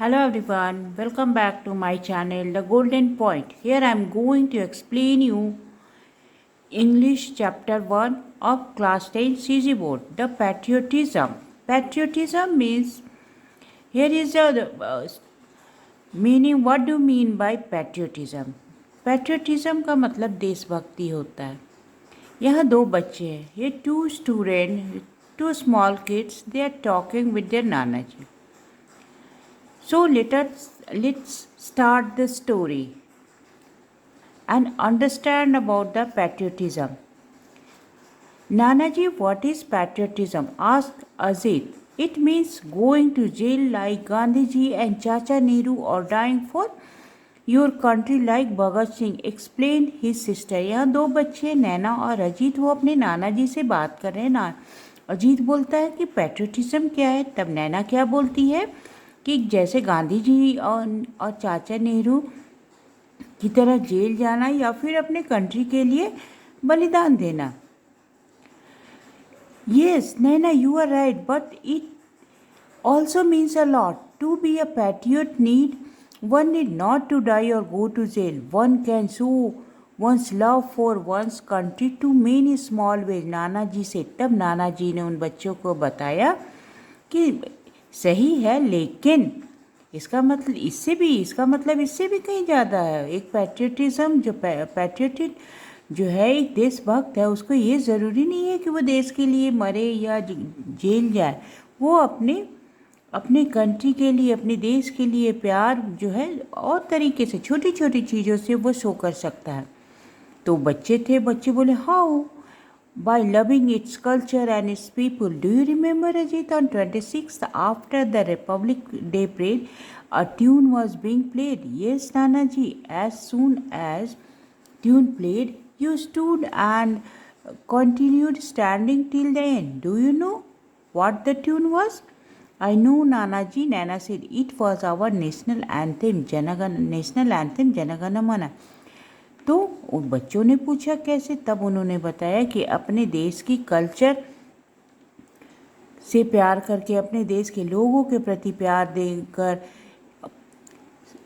Hello everyone, welcome back to my channel The Golden Point. Here I am going to explain you English chapter 1 of class 10 CG board, the patriotism. Patriotism means here is the meaning. What do you mean by patriotism? Patriotism का मतलब देशभक्ति होता है. यहाँ दो बच्चे हैं. ये two small kids, they are talking with their Nana ji. So let's start the story and understand about the patriotism. Nanaji, what is patriotism? Asked Ajit. It means going to jail like Gandhiji and Chacha Nehru or dying for your country like Bhagat Singh, explained his sister. यहाँ दो बच्चे नैना और अजीत वो अपने नाना जी से बात कर रहे हैं ना. अजीत बोलता है कि पैट्रियटिज्म क्या है. तब नैना क्या बोलती है कि जैसे गांधी जी और चाचा नेहरू की तरह जेल जाना या फिर अपने कंट्री के लिए बलिदान देना. Yes, Naina, you are right, but it also means a lot. To be a patriot one need not to die or go to jail. One can show one's love for one's country to many small ways. नाना जी से तब नाना जी ने उन बच्चों को बताया कि सही है, लेकिन इसका मतलब इससे भी कहीं ज़्यादा है. एक पैट्रियटिज्म जो पैट्रियटिक जो है, एक देशभक्त है, उसको ये ज़रूरी नहीं है कि वो देश के लिए मरे या जेल जाए. वो अपने कंट्री के लिए, अपने देश के लिए प्यार जो है और तरीके से छोटी छोटी चीज़ों से वो शो कर सकता है. तो बच्चे बोले how by loving its culture and its people. Do you remember, Ajit, on 26th after the Republic Day parade, a tune was being played? Yes, Nanaji. As soon as tune played, you stood and continued standing till the end. Do you know what the tune was? I know, Nanaji. Nana said it was our national anthem, Janagana Mana. तो उन बच्चों ने पूछा कैसे. तब उन्होंने बताया कि अपने देश की कल्चर से प्यार करके, अपने देश के लोगों के प्रति प्यार देकर.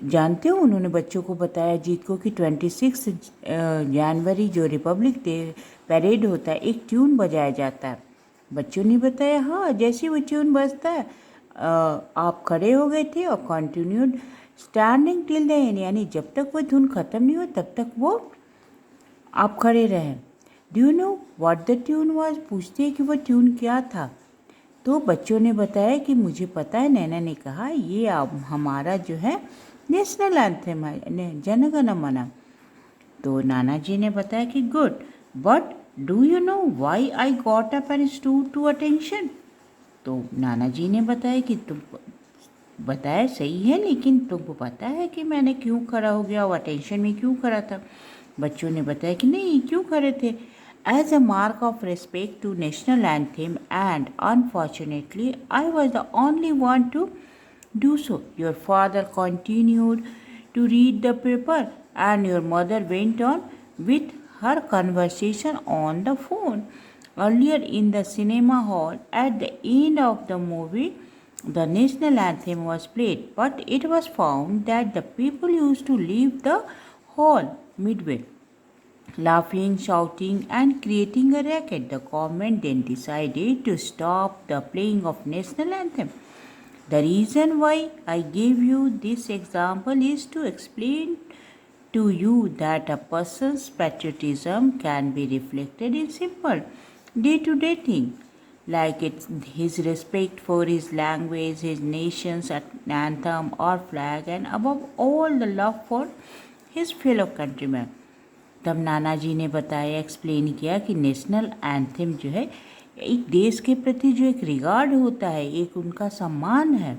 जानते हो, उन्होंने बच्चों को बताया जीत को कि 26 जनवरी जो रिपब्लिक डे पैरेड होता है, एक ट्यून बजाया जाता है. बच्चों ने बताया हाँ, जैसे वो ट्यून बजता है आप खड़े हो गए थे और continued standing till the end, यानी जब तक वो धुन ख़त्म नहीं हो तब तक वो आप खड़े रहे. Do you know what the tune was? पूछते हैं कि वो ट्यून क्या था. तो बच्चों ने बताया कि मुझे पता है. नैना ने कहा ये हमारा जो है नेशनल एंथम है, जनगण मन. तो नाना जी ने बताया कि good, but do you know why I got up and stood to attention. तो नाना जी ने बताया कि तुम बताया सही है, लेकिन तुमको पता है कि मैंने क्यों खड़ा हो गया और अटेंशन में क्यों खड़ा था. बच्चों ने बताया कि नहीं, क्यों खड़े थे. As a mark of respect to national anthem and unfortunately I was the only one to do so. Your father continued to read the paper and your mother went on with her conversation on the phone. Earlier in the cinema hall at the end of the movie the national anthem was played, but it was found that the people used to leave the hall midway, laughing, shouting, and creating a racket. The government then decided to stop the playing of national anthem. The reason why I gave you this example is to explain to you that a person's patriotism can be reflected in simple day-to-day things, like his respect for his language, his nation's anthem or flag, and above all the love for his fellow countrymen. तब नाना जी ने बताया, explain किया कि national anthem जो है एक देश के प्रति जो एक रिगार्ड होता है, एक उनका सम्मान है.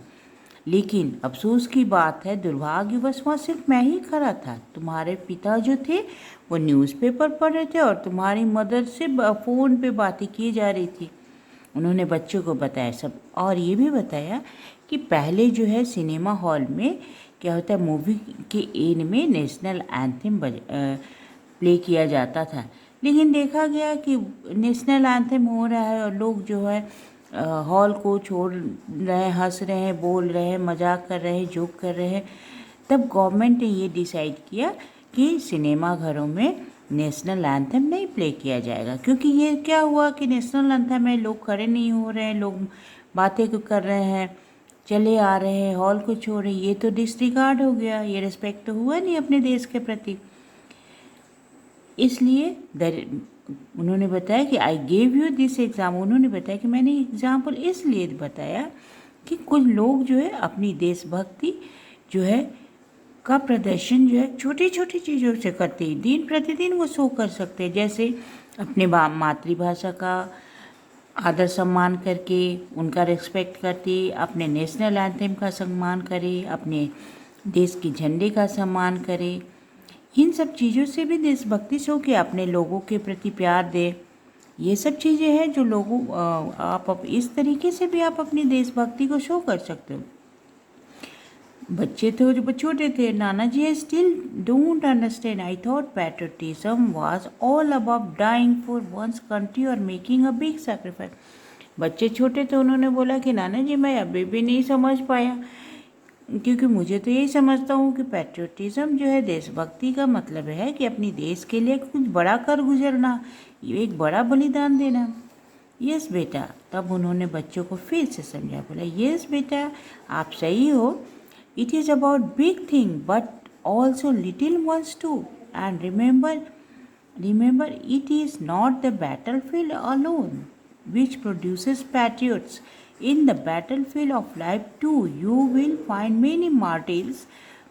लेकिन अफसोस की बात है, दुर्भाग्यवश वहाँ सिर्फ मैं ही खड़ा था. तुम्हारे पिता जो थे वो न्यूज़पेपर पढ़ रहे थे और तुम्हारी मदर से फ़ोन पे बातें की जा रही थी. उन्होंने बच्चों को बताया सब, और ये भी बताया कि पहले जो है सिनेमा हॉल में क्या होता है, मूवी के एंड में नेशनल एंथम प्ले किया जाता था. लेकिन देखा गया कि नेशनल एंथम हो रहा है और लोग जो है हॉल को छोड़ रहे हैं, हंस रहे हैं, बोल रहे हैं, मजाक कर रहे हैं, जोक कर रहे हैं। तब गवर्नमेंट ने ये डिसाइड किया कि सिनेमा घरों में नेशनल एंथम नहीं प्ले किया जाएगा, क्योंकि ये क्या हुआ कि नेशनल एंथम में लोग खड़े नहीं हो रहे हैं, लोग बातें कर रहे हैं, चले आ रहे हैं, हॉल को छोड़ रहे, ये तो डिसरिगार्ड हो गया, ये रिस्पेक्ट तो हुआ नहीं अपने देश के प्रति। इसलिए उन्होंने बताया कि I gave you this exam, उन्होंने बताया कि मैंने एग्ज़ाम्पल इसलिए बताया कि कुछ लोग जो है अपनी देशभक्ति जो है का प्रदर्शन जो है छोटी छोटी चीज़ों से करते हैं, दिन प्रतिदिन वो शो कर सकते हैं। जैसे अपने मातृभाषा का आदर सम्मान करके, उनका रिस्पेक्ट करके, अपने नेशनल एंथम का सम्मान करें, अपने देश के झंडे का सम्मान करें। इन सब चीज़ों से भी देशभक्ति शो के अपने लोगों के प्रति प्यार दे। ये सब चीज़ें हैं जो लोगों आप इस तरीके से भी आप अपनी देशभक्ति को शो कर सकते हो। बच्चे तो जब छोटे थे, नाना जी I still don't understand, I thought patriotism was all about dying for one's country और मेकिंग अ बिग सैक्रिफाइस। बच्चे छोटे थे, उन्होंने बोला कि नाना जी मैं अभी भी नहीं समझ पाया, क्योंकि मुझे तो यही समझता हूँ कि पैट्रियटिज्म जो है देशभक्ति का मतलब है कि अपनी देश के लिए कुछ बड़ा कर गुजरना, एक बड़ा बलिदान देना। यस बेटा, तब उन्होंने बच्चों को फिर से समझा, बोला यस बेटा आप सही हो, it is about big thing but also little ones too, and remember it is not the battlefield alone which produces patriots. In the battlefield of life too, you will find many martyrs.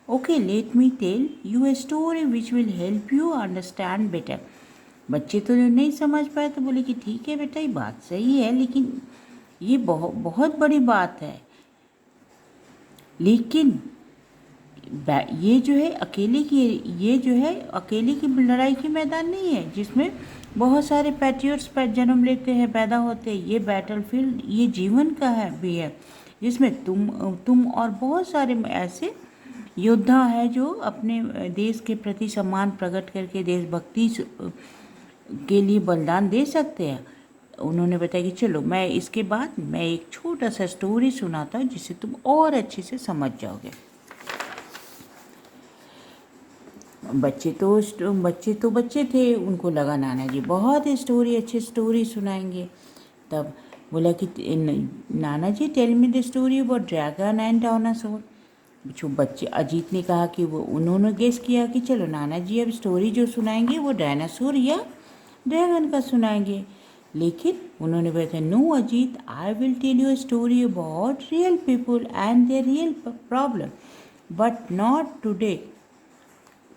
Okay, let me tell you a story which will help you understand better. बच्चे तो जो नहीं समझ पाए तो बोले कि ठीक है बेटा, ये बात सही है, लेकिन ये बहुत बड़ी बात है, लेकिन ये जो है अकेले की लड़ाई की मैदान नहीं है जिसमें बहुत सारे पैट्रियट्स जन्म लेते हैं, पैदा होते हैं। ये बैटलफील्ड ये जीवन का है भी है, जिसमें तुम और बहुत सारे ऐसे योद्धा है जो अपने देश के प्रति सम्मान प्रकट करके देशभक्ति के लिए बलिदान दे सकते हैं। उन्होंने बताया कि चलो मैं इसके बाद मैं एक छोटा सा स्टोरी सुनाता हूँ जिससे तुम और अच्छे से समझ जाओगे। बच्चे थे, उनको लगा नाना जी बहुत अच्छी स्टोरी सुनाएंगे। तब बोला कि नाना जी tell me the story about dragon and dinosaur. जो बच्चे, अजीत ने कहा कि उन्होंने गेस किया कि चलो नाना जी अब स्टोरी जो सुनाएंगे वो डायनासोर या ड्रैगन का सुनाएंगे, लेकिन उन्होंने बताया no Ajit, I will tell you a story about real people and their real problem, but not today.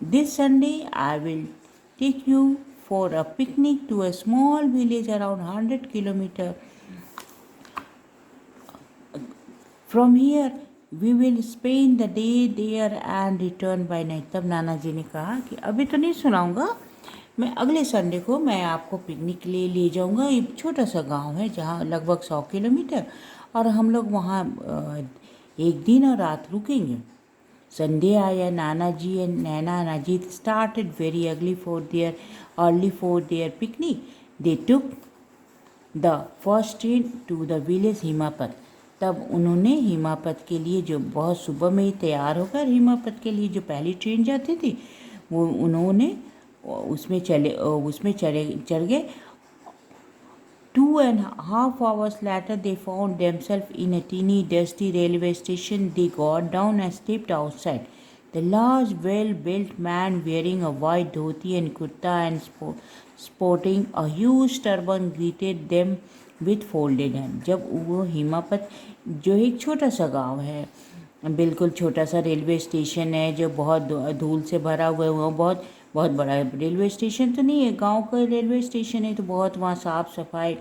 This Sunday, I will take you for a picnic to a small village around 100 kilometers from here. We will spend the day there and return by night. तब नाना जी ने कहा कि अभी तो नहीं सुनाऊंगा, मैं अगले संडे को मैं आपको पिकनिक के लिए ले जाऊंगा। एक छोटा सा गांव है जहाँ लगभग 100 किलोमीटर, और हम लोग वहाँ एक दिन और रात रुकेंगे। Sunday आया, नाना जी and Naina and Ajit started very early for their picnic. They took the first train to the village हिमापत. तब उन्होंने हिमापत के लिए, जो बहुत सुबह में ही तैयार होकर हिमापत के लिए जो पहली ट्रेन जाती थी, वो उन्होंने उसमें चढ़ गए। 2.5 hours later, they found themselves in a teeny, dusty railway station. They got down and stepped outside. The large, well-built man wearing a white dhoti and kurta and sporting a huge turban greeted them with folded hands. जब वो हिमापत, जो एक छोटा सा गांव है, बिल्कुल छोटा सा रेलवे स्टेशन है जो बहुत धूल से भरा हुआ है, वो बहुत बड़ा रेलवे स्टेशन तो नहीं है, गांव का रेलवे स्टेशन है, तो बहुत वहाँ साफ़ सफाई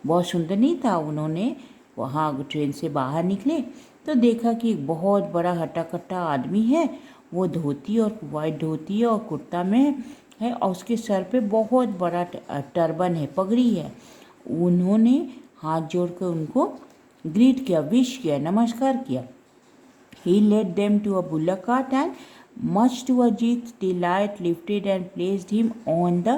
बहुत सुंदर नहीं था। उन्होंने वहाँ ट्रेन से बाहर निकले तो देखा कि एक बहुत बड़ा हट्टा कट्टा आदमी है, वो धोती और वाइट धोती और कुर्ता में है, और उसके सर पे बहुत बड़ा टर्बन है, पगड़ी है। उन्होंने हाथ जोड़ कर उनको ग्रीट किया, विश किया, नमस्कार किया। He led them to a bullock cart and, much to Ajit's delight, lifted and placed him on the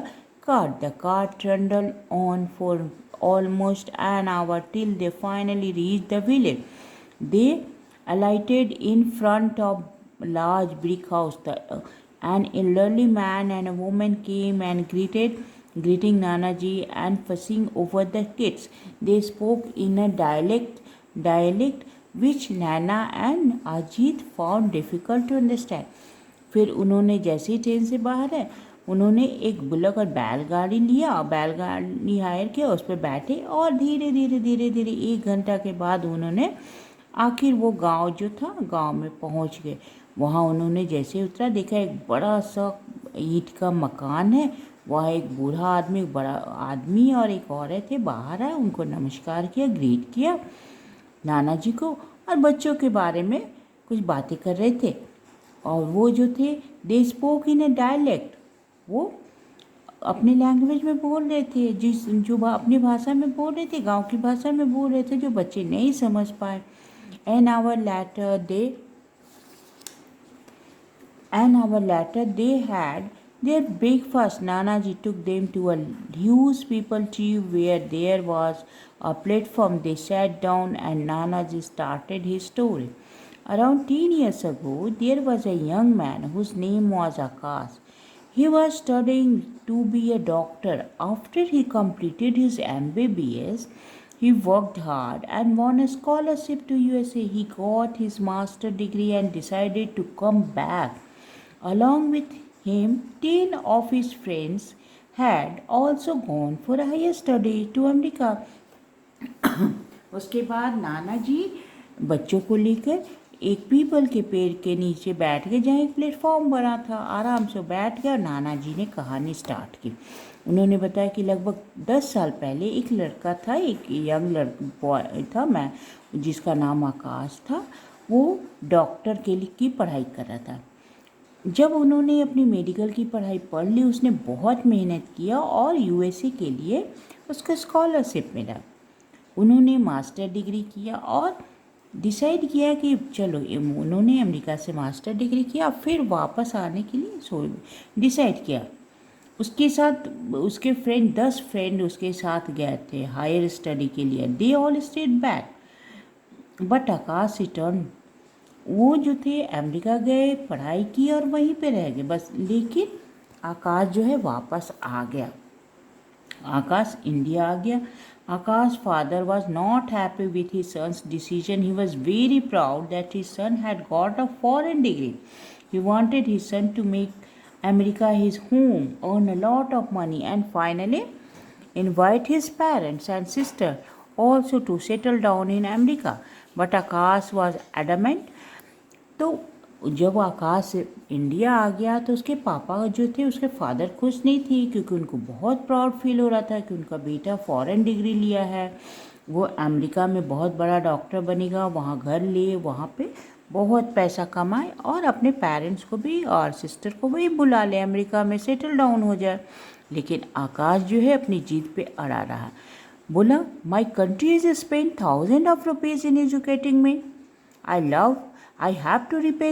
cart. The cart trundled on for almost an hour till they finally reached the village. They alighted in front of a large brick house. An elderly man and a woman came and greeting Nanaji and fussing over the kids. They spoke in a dialect which Nana and Ajit found difficult to understand. फिर उन्होंने जैसे ही train से बाहर है, उन्होंने एक bullock और बैलगाड़ी लिया और बैलगाड़ी हायर किया, उस पर बैठे और धीरे धीरे धीरे धीरे 1 घंटा के बाद उन्होंने आखिर वो गांव जो था गांव में पहुंच गए। वहाँ उन्होंने जैसे उतरा, देखा एक बड़ा सा ईंट का मकान है। वहाँ एक बूढ़ा आदमी, एक बड़ा आदमी और एक औरत है बाहर आए, उनको नमस्कार किया, ग्रीट किया नाना जी को, और बच्चों के बारे में कुछ बातें कर रहे थे। और वो जो थे they spoke in A dialect, वो अपने लैंग्वेज में बोल रहे थे, जो अपनी भाषा में बोल रहे थे, गांव की भाषा में बोल रहे थे, जो बच्चे नहीं समझ पाए। An hour later they had their breakfast. Nanaji took them to a huge people tree where there was a platform. They sat down and Nanaji started his story. Around 10 years ago, there was a young man whose name was Akash. He was studying to be a doctor. After he completed his MBBS, he worked hard and won a scholarship to USA. He got his master's degree and decided to come back. Along with him, 10 of his friends had also gone for higher study to America. उसके बाद नाना जी बच्चों को लेकर एक people के पेड़ के नीचे बैठ गए, जहाँ एक प्लेटफॉर्म बना था। आराम से बैठ गए और नाना जी ने कहानी स्टार्ट की। उन्होंने बताया कि लगभग 10 साल पहले एक लड़का था, एक यंग बॉय था, मैं जिसका नाम आकाश था। वो डॉक्टर के लिए की पढ़ाई कर रहा था। जब उन्होंने अपनी मेडिकल की पढ़ाई पढ़ ली, उसने बहुत मेहनत किया और यूएसए के लिए उसको स्कॉलरशिप मिला। उन्होंने मास्टर डिग्री किया और डिसाइड किया कि चलो, उन्होंने अमेरिका से मास्टर डिग्री किया, फिर वापस आने के लिए डिसाइड किया। उसके साथ उसके 10 फ्रेंड उसके साथ गए थे हायर स्टडी के लिए। They all stayed back but Akash return. वो जो थे अमेरिका गए, पढ़ाई की और वहीं पे रह गए बस। लेकिन आकाश जो है वापस आ गया। आकाश इंडिया आ गया। Akash's father was not happy with his son's decision. He was very proud that his son had got a foreign degree. He wanted his son to make America his home, earn a lot of money, and finally invite his parents and sister also to settle down in America. But Akash was adamant. तो जब आकाश India आ गया तो उसके पापा जो थे, उसके father खुश नहीं थे, क्योंकि उनको बहुत प्राउड फील हो रहा था कि उनका बेटा फॉरेन डिग्री लिया है, वो अमेरिका में बहुत बड़ा डॉक्टर बनेगा, वहाँ घर ले, वहाँ पे बहुत पैसा कमाए और अपने पेरेंट्स को भी और सिस्टर को भी बुला ले, अमेरिका में सेटल डाउन हो जाए। लेकिन आकाश जो है अपनी जीत पे अड़ा रहा। बोला, my country is spend thousand of rupees in educating me. I have to repay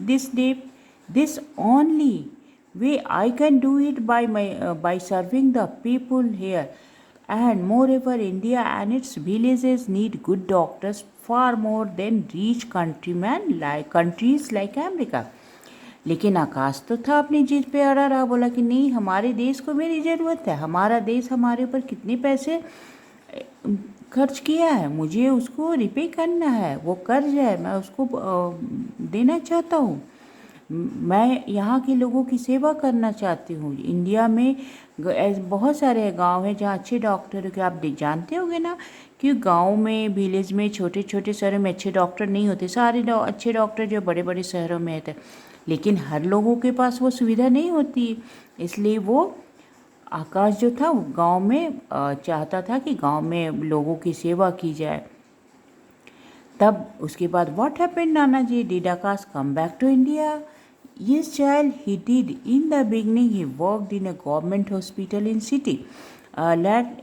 this debt. This only way I can do it by serving the people here. And moreover, India and its villages need good doctors far more than rich countries like America. लेकिन आकाश तो था अपनी जीत पे अड़ा रहा। बोला कि नहीं, हमारे देश को मेरी ज़रूरत है, हमारा देश हमारे ऊपर कितने पैसे खर्च किया है, मुझे उसको रिपे करना है। वो कर्ज है, मैं उसको देना चाहता हूँ। मैं यहाँ के लोगों की सेवा करना चाहती हूँ। इंडिया में बहुत सारे गांव हैं जहाँ अच्छे डॉक्टर के आप जानते होंगे ना, कि गांव में, विलेज में, छोटे छोटे शहरों में अच्छे डॉक्टर नहीं होते। सारे अच्छे डॉक्टर जो बड़े बड़े शहरों में होते, लेकिन हर लोगों के पास वो सुविधा नहीं होती। इसलिए वो आकाश जो था वो गांव में चाहता था कि गांव में लोगों की सेवा की जाए। तब उसके बाद व्हाट हैपेंड नाना जी, did Akash come back to India? Yes child, he did. In the beginning he worked in a government hospital in city. A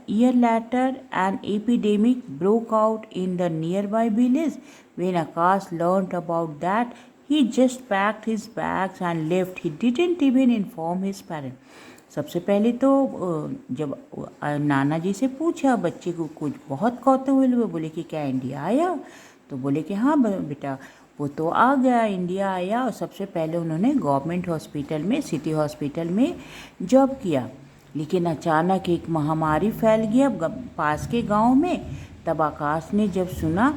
year later an epidemic broke out in the nearby village. When Akash learned about that, he just packed his bags and left. He didn't even inform his parents. सबसे पहले तो जब नाना जी से पूछा बच्चे को, कुछ बहुत कौतूहल हुए, बोले कि क्या इंडिया आया? तो बोले कि हाँ बेटा वो तो आ गया, इंडिया आया। और सबसे पहले उन्होंने गवर्नमेंट हॉस्पिटल में, सिटी हॉस्पिटल में जॉब किया। लेकिन अचानक एक महामारी फैल गया पास के गांव में। तब आकाश ने जब सुना,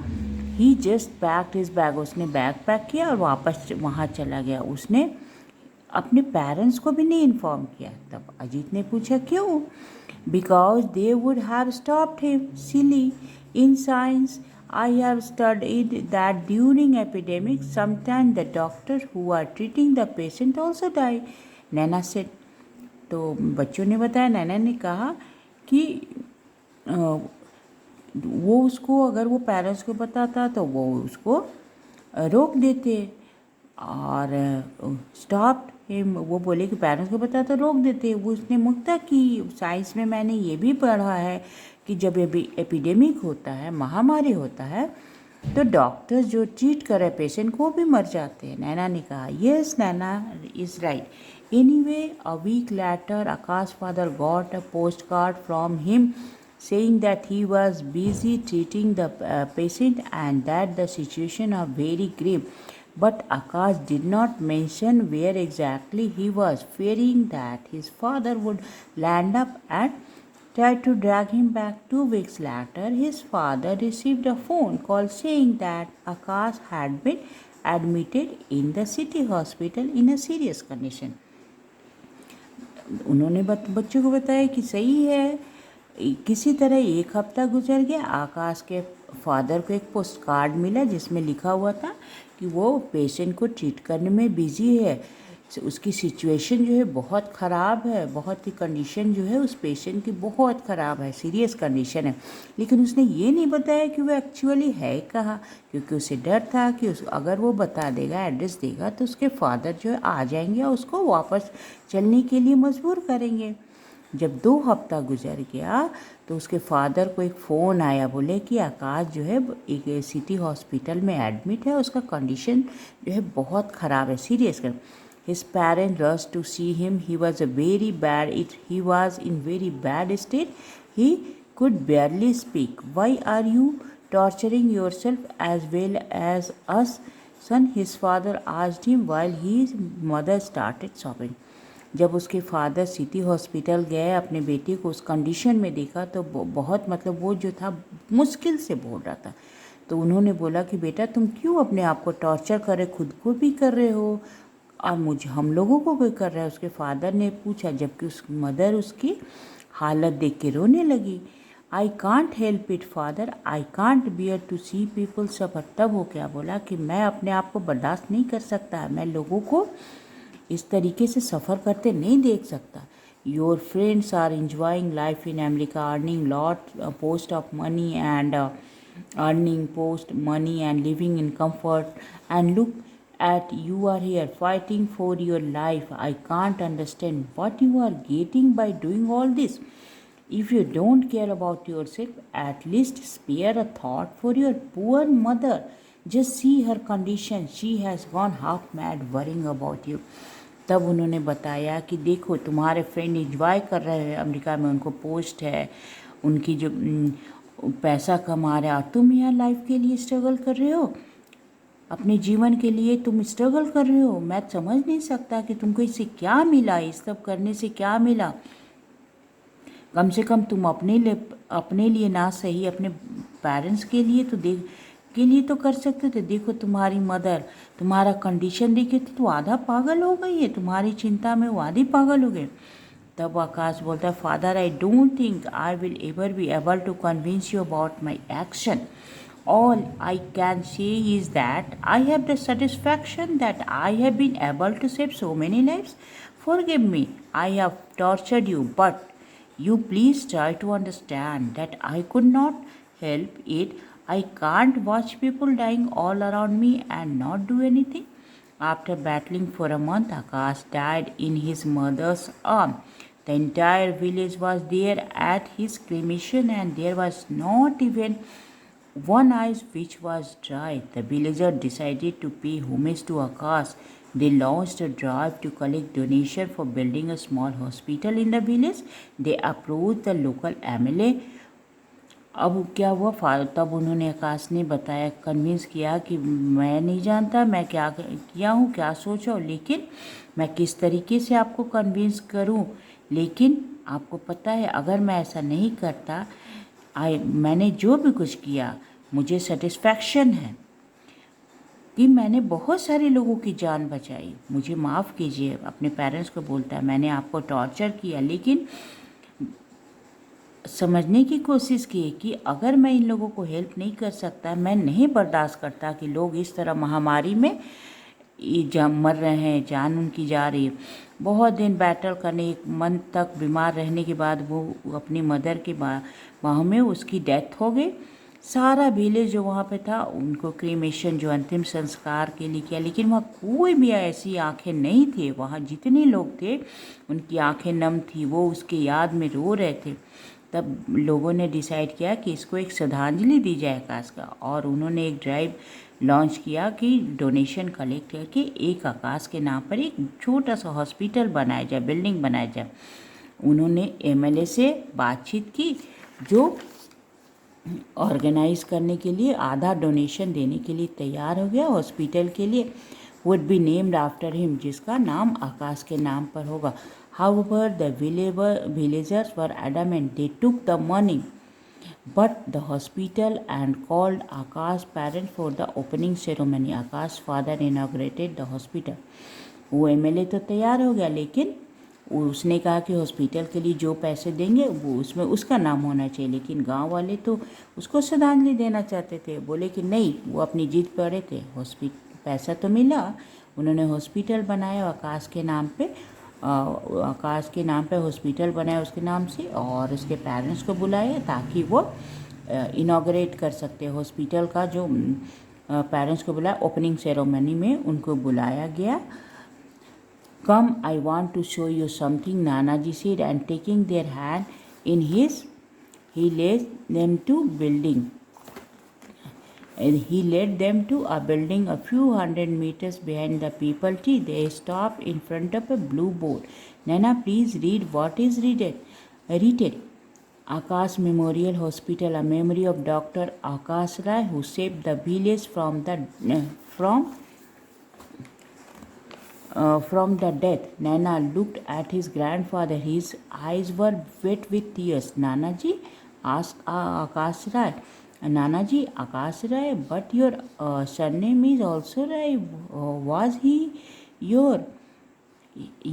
ही जस्ट पैक्ड हिज बैग, उसने बैग पैक किया और वापस वहाँ चला गया। उसने अपने पेरेंट्स को भी नहीं इन्फॉर्म किया। तब अजीत ने पूछा क्यों? Because they would have stopped him silly in science. I have studied that during epidemic, sometimes the doctors who are treating the patient also die. Naina said. तो बच्चों ने बताया, नैना ने कहा कि वो उसको, अगर वो पेरेंट्स को बताता तो वो उसको रोक देते, और स्टॉप हिम, वो बोले कि पेरेंट्स को बताता रोक देते। वो उसने मुक्ता की। साइंस में मैंने ये भी पढ़ा है कि जब एपिडेमिक होता है, महामारी होता है, तो डॉक्टर्स जो ट्रीट करे पेशेंट को भी मर जाते हैं। नैना ने कहा yes Naina is right. Anyway a week later Akash father got a post card from him saying that he was busy treating the patient and that the situation was very grave. But Akash did not mention where exactly he was, fearing that his father would land up and tried to drag him back. 2 weeks later, his father received a phone call saying that Akash had been admitted in the city hospital in a serious condition. उन्होंने बच्चों को बताया कि सही है। किसी तरह 1 हफ्ता गुजर गया। आकाश के फादर को एक पोस्ट कार्ड मिला जिसमें लिखा हुआ था कि वो पेशेंट को ट्रीट करने में बिजी है, उसकी सिचुएशन जो है बहुत ख़राब है, बहुत ही कंडीशन जो है उस पेशेंट की बहुत ख़राब है, सीरियस कंडीशन है। लेकिन उसने ये नहीं बताया कि वो एक्चुअली है कहाँ, क्योंकि उसे डर था कि अगर वो बता देगा, एड्रेस देगा, तो उसके फादर जो है आ जाएंगे और उसको वापस चलने के लिए मजबूर करेंगे। जब 2 हफ्ता गुजर गया तो उसके फादर को एक फ़ोन आया, बोले कि आकाश जो है एक सिटी हॉस्पिटल में एडमिट है, उसका कंडीशन जो है बहुत ख़राब है, सीरियस कर। His parents rushed to see him. He was in very bad state. He could barely speak. Why are you torturing yourself as well as us, son? His father asked him while his mother started sobbing. जब उसके father city hospital गए, अपने बेटे को उस condition में देखा तो बहुत, मतलब वो जो था मुश्किल से बोल रहा था। तो उन्होंने बोला कि बेटा तुम क्यों अपने आप को टॉर्चर कर रहे, खुद को भी कर रहे हो और मुझे, हम लोगों को भी कर रहा है। उसके फादर ने पूछा, जबकि उस मदर उसकी हालत देख के रोने लगी। I can't help it father, I can't beer to see people सफ़र। तब वो क्या बोला कि मैं अपने आप को बर्दाश्त नहीं कर सकता, मैं लोगों को इस तरीके से सफ़र करते नहीं देख सकता। Your friends are enjoying life in America, earning lot post of money and living in comfort, and look at you are here fighting for your life. I can't understand what you are getting by doing all this. If you don't care about yourself, at least spare a thought for your poor mother. Just see her condition. She has gone half mad worrying about you. तब उन्होंने बताया कि देखो तुम्हारे friend enjoy कर रहे हैं America में, उनको पोस्ट है, उनकी जो पैसा कमा रहे हैं, और तुम यहाँ लाइफ के लिए स्ट्रगल कर रहे हो, अपने जीवन के लिए तुम स्ट्रगल कर रहे हो। मैं समझ नहीं सकता कि तुमको इससे क्या मिला, इस सब करने से क्या मिला। कम से कम तुम अपने लिए ना सही, अपने पेरेंट्स के लिए तो कर सकते थे। देखो तुम्हारी मदर, तुम्हारा कंडीशन देखिए तो आधा पागल हो गई है, तुम्हारी चिंता में वो आधी पागल हो गए। तब आकाश बोलता है, father I don't think I will ever be able to convince you about my action. All I can say is that I have the satisfaction that I have been able to save so many lives. Forgive me, I have tortured you, but you please try to understand that I could not help it. I can't watch people dying all around me and not do anything. After battling for a month, Akash died in his mother's arms. The entire village was there at his cremation, and there was not even one eye which was dry. The villager decided to pay homage to Akash. They launched a drive to collect donation for building a small hospital in the village. They approached the local MLA. अब क्या हुआ, तब उन्होंने, आकाश ने बताया, convince किया कि मैं नहीं जानता मैं क्या किया हूँ, क्या सोचा हूँ, लेकिन मैं किस तरीके से आपको कन्विंस करूँ। लेकिन आपको पता है, अगर मैं ऐसा नहीं करता, मैंने जो भी कुछ किया, मुझे सेटिस्फैक्शन है कि मैंने बहुत सारे लोगों की जान बचाई, मुझे माफ़ कीजिए। अपने पेरेंट्स को बोलता है, मैंने आपको टॉर्चर किया, लेकिन समझने की कोशिश की कि अगर मैं इन लोगों को हेल्प नहीं कर सकता, मैं नहीं बर्दाश्त करता कि लोग इस तरह महामारी में मर रहे हैं, जान उनकी जा रही है। बहुत दिन बैटल करने, 1 मंथ तक बीमार रहने के बाद वो अपनी मदर के बाहों में उसकी डेथ हो गई। सारा विलेज जो वहाँ पे था, उनको क्रीमेशन, जो अंतिम संस्कार के लिए किया, लेकिन वहाँ कोई भी ऐसी आंखें नहीं थी। वहाँ जितने लोग थे उनकी आंखें नम थी, वो उसके याद में रो रहे थे। तब लोगों ने डिसाइड किया कि इसको एक श्रद्धांजलि दी जाए आकाश का, और उन्होंने एक ड्राइव लॉन्च किया कि डोनेशन कलेक्ट करके एक आकाश के नाम पर एक छोटा सा हॉस्पिटल बनाया जाए, बिल्डिंग बनाया जाए। उन्होंने एमएलए से बातचीत की, जो ऑर्गेनाइज करने के लिए आधा डोनेशन देने के लिए तैयार हो गया हॉस्पिटल के लिए। Would be named after him, जिसका नाम आकाश के नाम पर होगा। However, the villagers were adamant. They took the money, but the hospital, and called Akash's parents for the opening ceremony. Akash's father inaugurated the hospital. वो MLA तो तैयार हो गया, लेकिन उसने कहा कि हॉस्पिटल के लिए जो पैसे देंगे वो उसमें उसका नाम होना चाहिए। लेकिन गांव वाले तो उसको श्रद्धांजलि देना चाहते थे, बोले कि नहीं, वो अपनी जिद पर अड़े थे। पैसा तो मिला, उन्होंने हॉस्पिटल बनाया आकाश के नाम पे, आकाश के नाम पे हॉस्पिटल बनाया उसके नाम से, और उसके पेरेंट्स को बुलाया ताकि वो इनॉग्रेट कर सकते। हॉस्पिटल का जो पेरेंट्स को बुलाया, ओपनिंग सेरेमनी में उनको बुलाया गया। Come, I want to show you something, नानाजी said, and taking their hand in his, he led them to building, and he led them to a building a few hundred meters behind the people tree. They stopped in front of a blue board. Nana, please read what is written. Akash Memorial Hospital, a memory of Dr. Akash Rai, who saved the village from the death. Nana looked at his grandfather. His eyes were wet with tears. Nanaji, asked Akash Rai. Nanaji, Akash Rai, but your surname is also Rai. Was he your?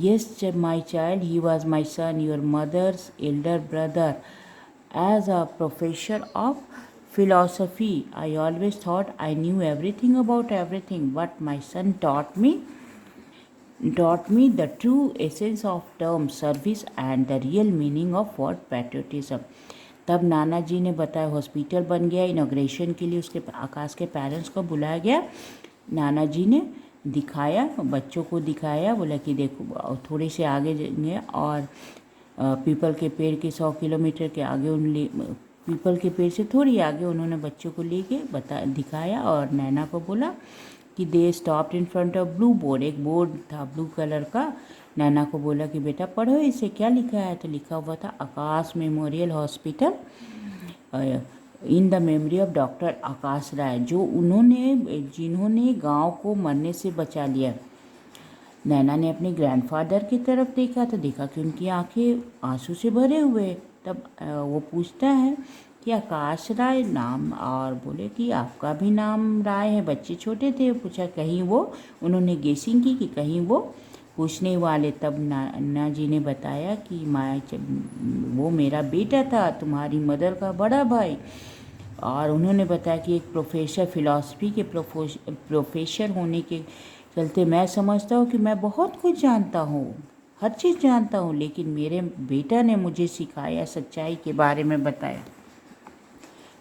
Yes, my child, he was my son, your mother's elder brother. As a professor of philosophy, I always thought I knew everything about everything, but my son taught me the true essence of term service and the real meaning of word patriotism. तब नाना जी ने बताया, hospital बन गया, inauguration के लिए उसके आकाश के parents को बुलाया गया। नाना जी ने दिखाया, बच्चों को दिखाया, बोला कि देखो थोड़े से आगे जाएंगे और पीपल के पेड़ के 100 किलोमीटर के आगे पीपल के पेड़ से थोड़ी आगे उन्होंने बच्चों को लेके दिखाया, और नैना को बोला कि they stopped in front of blue board, एक बोर्ड था ब्लू कलर का। नैना को बोला कि बेटा पढ़ो, इसे क्या लिखा है, तो लिखा हुआ था Akash memorial hospital in the memory of doctor Akash Rai, जिन्होंने गांव को मरने से बचा लिया। नैना ने अपने ग्रैंडफादर की तरफ देखा तो देखा कि उनकी आंखें आंसू से भरे हुए। तब वो पूछता है कि आकाश राय नाम, और बोले कि आपका भी नाम राय है। बच्चे छोटे थे, पूछा कहीं उन्होंने गेसिंग की कि कहीं वो पूछने वाले। तब नाना जी ने बताया कि वो मेरा बेटा था, तुम्हारी मदर का बड़ा भाई। और उन्होंने बताया कि एक प्रोफेसर, फिलॉसफी के प्रोफेसर होने के चलते मैं समझता हूँ कि मैं बहुत कुछ जानता हूँ, हर चीज़ जानता हूँ, लेकिन मेरे बेटा ने मुझे सिखाया, सच्चाई के बारे में बताया।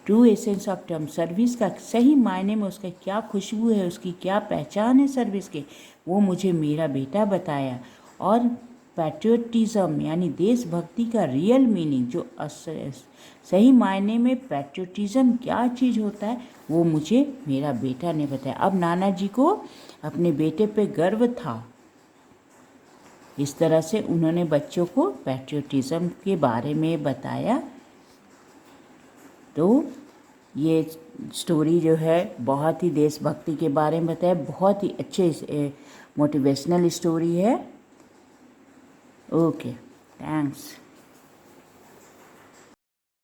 True essence of term service का सही मायने में उसका क्या खुशबू है, उसकी क्या पहचान है सर्विस के, वो मुझे मेरा बेटा बताया। और पैट्रियोटिज्म यानी देशभक्ति का रियल मीनिंग, जो सही मायने में पैट्रियोटिज्म क्या चीज़ होता है, वो मुझे मेरा बेटा ने बताया। अब नाना जी को अपने बेटे पे गर्व था। इस तरह से उन्होंने बच्चों को पैट्रियोटिज्म के बारे में बताया। तो ये स्टोरी जो है बहुत ही देशभक्ति के बारे में बताया, बहुत ही अच्छे मोटिवेशनल स्टोरी है। Okay, thanks.